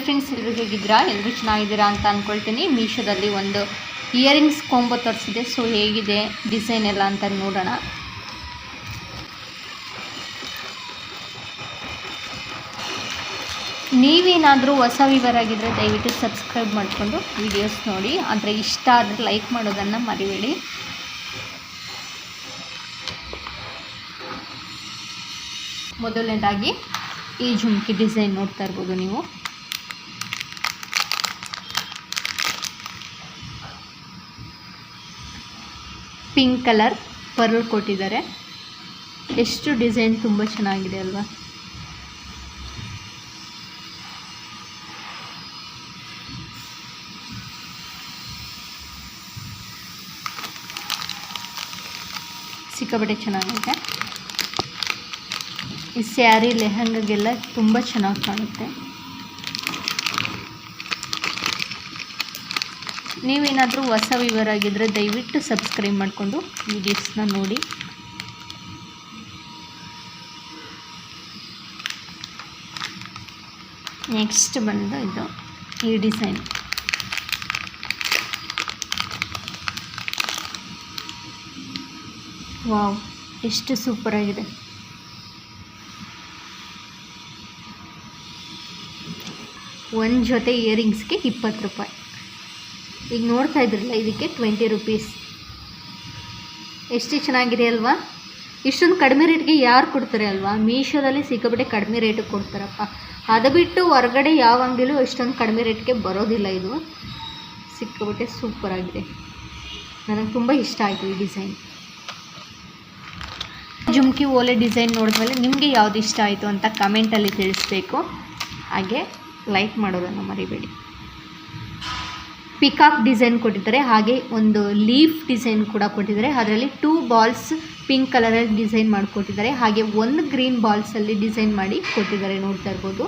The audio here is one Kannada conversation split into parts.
ಫ್ರೆಂಡ್ಸ್, ಎಲ್ಲರೂ ಹೇಗಿದ್ದೀರಾ? ಎಲ್ಲರೂ ಚೆನ್ನಾಗಿದ್ದೀರಾ ಅಂತ ಅಂದ್ಕೊಳ್ತೀನಿ. ಮೀಶೋದಲ್ಲಿ ಒಂದು ಇಯರಿಂಗ್ಸ್ ಕೊಂಬೋ ತರಿಸಿದೆ. ಸೊ ಹೇಗಿದೆ ಡಿಸೈನ್ ಎಲ್ಲ ಅಂತ ನೋಡೋಣ. ನೀವೇನಾದರೂ ಹೊಸ ವ್ಯೂವರ್ ಆಗಿದ್ದರೆ ದಯವಿಟ್ಟು ಸಬ್ಸ್ಕ್ರೈಬ್ ಮಾಡಿಕೊಂಡು ವಿಡಿಯೋಸ್ ನೋಡಿ. ಆದರೆ ಇಷ್ಟ ಆದರೆ ಲೈಕ್ ಮಾಡೋದನ್ನು ಮರಿಬೇಡಿ. ಮೊದಲನೇದಾಗಿ ಈ ಜುಮ್ಕಿ ಡಿಸೈನ್ ನೋಡ್ತಾ ಇರ್ಬೋದು ನೀವು. ಪಿಂಕ್ ಕಲರ್ ಪರ್ಲ್ ಕೊಟ್ಟಿದ್ದಾರೆ. ಎಷ್ಟು ಡಿಸೈನ್ ತುಂಬ ಚೆನ್ನಾಗಿದೆ ಅಲ್ವಾ? ಸಿಕ್ಕಾಪಟ್ಟೆ ಚೆನ್ನಾಗಿದೆ. ಈ ಸ್ಯಾರಿ ಲೆಹಂಗಾಗೆಲ್ಲ ತುಂಬ ಚೆನ್ನಾಗಿ ಕಾಣುತ್ತೆ. ನೀವೇನಾದರೂ ಹೊಸ ವ್ಯೂವರ್ ಆಗಿದ್ದರೆ ದಯವಿಟ್ಟು ಸಬ್ಸ್ಕ್ರೈಬ್ ಮಾಡಿಕೊಂಡು ವಿಡಿಯೋಸ್ನ ನೋಡಿ. ನೆಕ್ಸ್ಟ್ ಬಂದು ಇದು ಈ ಡಿಸೈನ್. ವಾವ್, ಎಷ್ಟು ಸೂಪರಾಗಿದೆ. ಒಂದು ಜೊತೆ ಇಯರಿಂಗ್ಸ್ಗೆ 20 ರೂಪಾಯಿ. ಈಗ ನೋಡ್ತಾ ಇದ್ರಲ್ಲ, ಇದಕ್ಕೆ 20 ರೂಪೀಸ್. ಎಷ್ಟು ಚೆನ್ನಾಗಿದೆ ಅಲ್ವಾ? ಇಷ್ಟೊಂದು ಕಡಿಮೆ ರೇಟ್ಗೆ ಯಾರು ಕೊಡ್ತಾರೆ ಅಲ್ವಾ? ಮೀಶೋದಲ್ಲಿ ಸಿಕ್ಕಾಪಟ್ಟೆ ಕಡಿಮೆ ರೇಟಿಗೆ ಕೊಡ್ತಾರಪ್ಪ. ಅದು ಬಿಟ್ಟು ಹೊರಗಡೆ ಯಾವ ಅಂಗಡಿಲೂ ಇಷ್ಟೊಂದು ಕಡಿಮೆ ರೇಟ್ಗೆ ಬರೋದಿಲ್ಲ. ಇದು ಸಿಕ್ಕಾಪಟ್ಟೆ ಸೂಪರಾಗಿದೆ. ನನಗೆ ತುಂಬ ಇಷ್ಟ ಆಯಿತು ಈ ಡಿಸೈನ್. ಜುಮ್ಕಿ ಓಲೆ ಡಿಸೈನ್ ನೋಡಿದ್ಮೇಲೆ ನಿಮಗೆ ಯಾವುದು ಇಷ್ಟ ಆಯಿತು ಅಂತ ಕಮೆಂಟಲ್ಲಿ ತಿಳಿಸ್ಬೇಕು. ಹಾಗೆ ಲೈಕ್ ಮಾಡೋದನ್ನು ಮರಿಬೇಡಿ. ಪಿಕಾಕ್ ಡಿಸೈನ್ ಕೊಟ್ಟಿದ್ದಾರೆ, ಹಾಗೆ ಒಂದು ಲೀಫ್ ಡಿಸೈನ್ ಕೂಡ ಕೊಟ್ಟಿದ್ದಾರೆ. ಅದರಲ್ಲಿ 2 ಬಾಲ್ಸ್ ಪಿಂಕ್ ಕಲರಲ್ಲಿ ಡಿಸೈನ್ ಮಾಡಿಕೊಟ್ಟಿದ್ದಾರೆ. ಹಾಗೆ ಒಂದು ಗ್ರೀನ್ ಬಾಲ್ಸಲ್ಲಿ ಡಿಸೈನ್ ಮಾಡಿ ಕೊಟ್ಟಿದ್ದಾರೆ. ನೋಡ್ತಾ ಇರ್ಬೋದು,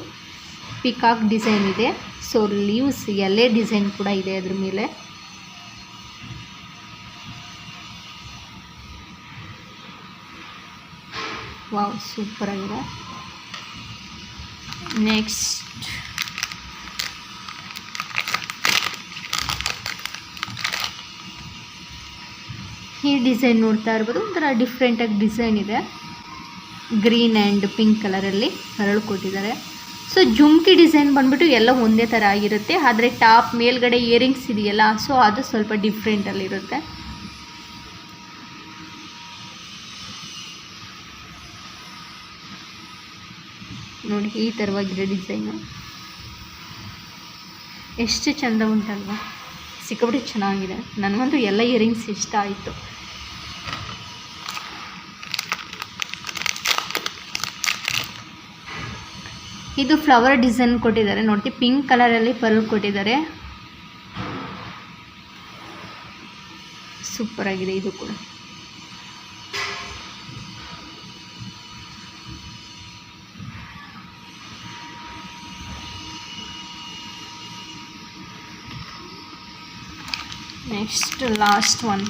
ಪಿಕಾಕ್ ಡಿಸೈನ್ ಇದೆ. ಸೊ ಲೀವ್ಸ್ ಎಲೆ ಡಿಸೈನ್ ಕೂಡ ಇದೆ ಅದ್ರ ಮೇಲೆ. ವಾವ್, ಸೂಪರಾಗಿದೆ. ನೆಕ್ಸ್ಟ್ ಈ ಡಿಸೈನ್ ನೋಡ್ತಾ ಇರ್ಬೋದು. ಒಂಥರ ಡಿಫ್ರೆಂಟಾಗಿ ಡಿಸೈನ್ ಇದೆ. ಗ್ರೀನ್ ಆ್ಯಂಡ್ ಪಿಂಕ್ ಕಲರಲ್ಲಿ ಹರಳು ಕೊಟ್ಟಿದ್ದಾರೆ. ಸೊ ಜುಮ್ಕಿ ಡಿಸೈನ್ ಬಂದ್ಬಿಟ್ಟು ಎಲ್ಲ ಒಂದೇ ಥರ ಆಗಿರುತ್ತೆ. ಆದರೆ ಟಾಪ್ ಮೇಲ್ಗಡೆ ಇಯರಿಂಗ್ಸ್ ಇದೆಯಲ್ಲ, ಸೊ ಅದು ಸ್ವಲ್ಪ ಡಿಫ್ರೆಂಟಲ್ಲಿರುತ್ತೆ. ನೋಡಿ, ಈ ಥರವಾಗಿದೆ ಡಿಸೈನು. ಎಷ್ಟು ಚೆಂದ ಉಂಟಲ್ವ? ಸಿಕ್ಕಾಪಟ್ಟೆ ಚೆನ್ನಾಗಿದೆ. ನನಗಂತೂ ಎಲ್ಲ ಇಯರಿಂಗ್ಸ್ ಇಷ್ಟ ಆಯಿತು. ಇದು ಫ್ಲವರ್ ಡಿಸೈನ್ ಕೊಟ್ಟಿದ್ದಾರೆ. ನೋಡಿ, ಪಿಂಕ್ ಕಲರಲ್ಲಿ ಪರ್ಲ್ ಕೊಟ್ಟಿದ್ದಾರೆ. ಸೂಪರಾಗಿದೆ ಇದು ಕೂಡ. ನೆಕ್ಸ್ಟ್ ಲಾಸ್ಟ್ ಒನ್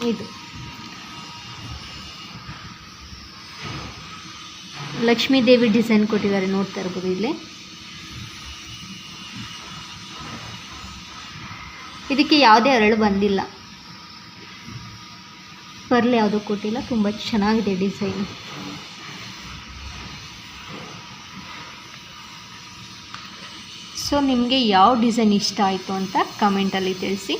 ಇದು ಲಕ್ಷ್ಮೀ ದೇವಿ ಡಿಸೈನ್ ಕೊಟ್ಟಿದ್ದಾರೆ. ನೋಡ್ತಾ ಇರ್ಬೋದು ಇಲ್ಲಿ. ಇದಕ್ಕೆ ಯಾವುದೇ ಅರಳು ಬಂದಿಲ್ಲ, ಪರ್ಲ್ ಯಾವುದೂ ಕೊಟ್ಟಿಲ್ಲ. ತುಂಬ ಚೆನ್ನಾಗಿದೆ ಡಿಸೈನ್. ಸೊ ನಿಮಗೆ ಯಾವ ಡಿಸೈನ್ ಇಷ್ಟ ಆಯಿತು ಅಂತ ಕಮೆಂಟಲ್ಲಿ ತಿಳಿಸಿ.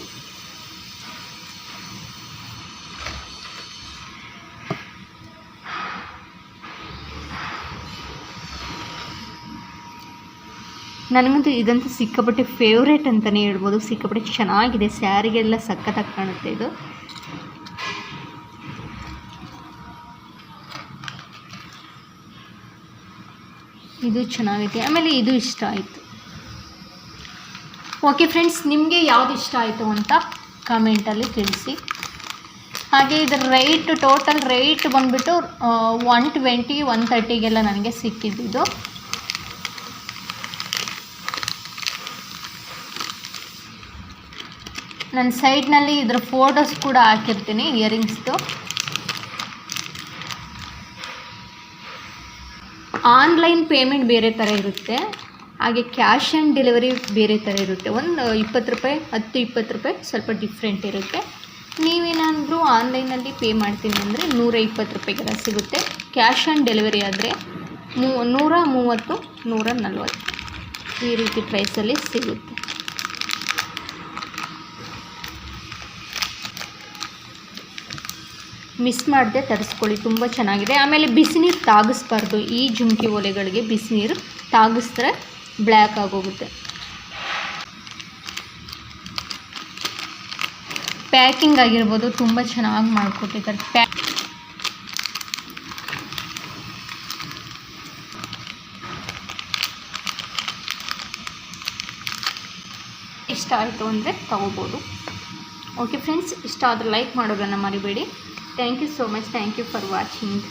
ನನಗಂತೂ ಇದಂತೂ ಸಿಕ್ಕಾಪಟ್ಟೆ ಫೇವ್ರೇಟ್ ಅಂತಲೇ ಹೇಳ್ಬೋದು. ಸಿಕ್ಕಾಪಟ್ಟೆ ಚೆನ್ನಾಗಿದೆ. ಸ್ಯಾರಿಗೆಲ್ಲ ಸಖತ್ತಾಗಿ ಕಾಣುತ್ತೆ ಇದು. ಇದು ಚೆನ್ನಾಗೈತೆ. ಆಮೇಲೆ ಇದು ಇಷ್ಟ ಆಯಿತು. ಓಕೆ ಫ್ರೆಂಡ್ಸ್, ನಿಮಗೆ ಯಾವುದು ಇಷ್ಟ ಆಯಿತು ಅಂತ ಕಮೆಂಟಲ್ಲಿ ತಿಳಿಸಿ. ಹಾಗೆ ಇದರ ರೇಟ್, ಟೋಟಲ್ ರೇಟ್ ಬಂದುಬಿಟ್ಟು 120, 130ಗೆಲ್ಲ ನನಗೆ ಸಿಕ್ಕಿದ್ದು. ನನ್ನ ಸೈಡ್ನಲ್ಲಿ ಇದರ ಫೋಟೋಸ್ ಕೂಡ ಹಾಕಿರ್ತೀನಿ ಇಯರಿಂಗ್ಸ್ದು. ಆನ್ಲೈನ್ ಪೇಮೆಂಟ್ ಬೇರೆ ಥರ ಇರುತ್ತೆ, ಹಾಗೆ ಕ್ಯಾಶ್ ಆನ್ ಡೆಲಿವರಿ ಬೇರೆ ಥರ ಇರುತ್ತೆ. ಒಂದು 20 ರೂಪಾಯಿ 10-20 ರೂಪಾಯಿ ಸ್ವಲ್ಪ ಡಿಫ್ರೆಂಟ್ ಇರುತ್ತೆ. ನೀವೇನಾದರೂ ಆನ್ಲೈನಲ್ಲಿ ಪೇ ಮಾಡ್ತೀನಿ ಅಂದರೆ 120 ರೂಪಾಯಿಗೆಲ್ಲ ಸಿಗುತ್ತೆ. ಕ್ಯಾಶ್ ಆನ್ ಡೆಲಿವರಿ ಆದರೆ 130, 140 ಈ ರೀತಿ ಪ್ರೈಸಲ್ಲಿ ಸಿಗುತ್ತೆ. ಮಿಸ್ ಮಾಡದೆ ತರಿಸ್ಕೊಳ್ಳಿ, ತುಂಬ ಚೆನ್ನಾಗಿದೆ. ಆಮೇಲೆ ಬಿಸಿನೀರು ತಾಗಿಸ್ಬಾರ್ದು. ಈ ಜುಮ್ಕಿ ಓಲೆಗಳಿಗೆ ಬಿಸಿನೀರು ತಾಗಿಸಿದ್ರೆ ಬ್ಲ್ಯಾಕ್ ಆಗೋಗುತ್ತೆ. ಪ್ಯಾಕಿಂಗ್ ಆಗಿರ್ಬೋದು ತುಂಬ ಚೆನ್ನಾಗಿ ಮಾಡಿಕೊಟ್ಟಿದ್ದಾರೆ. ಇಷ್ಟ ಆಯಿತು ಅಂದರೆ ತಗೋಬೋದು. ಓಕೆ ಫ್ರೆಂಡ್ಸ್, ಇಷ್ಟ ಆದರೆ ಲೈಕ್ ಮಾಡೋದನ್ನು ಮರಿಬೇಡಿ. Thank you so much. Thank you for watching.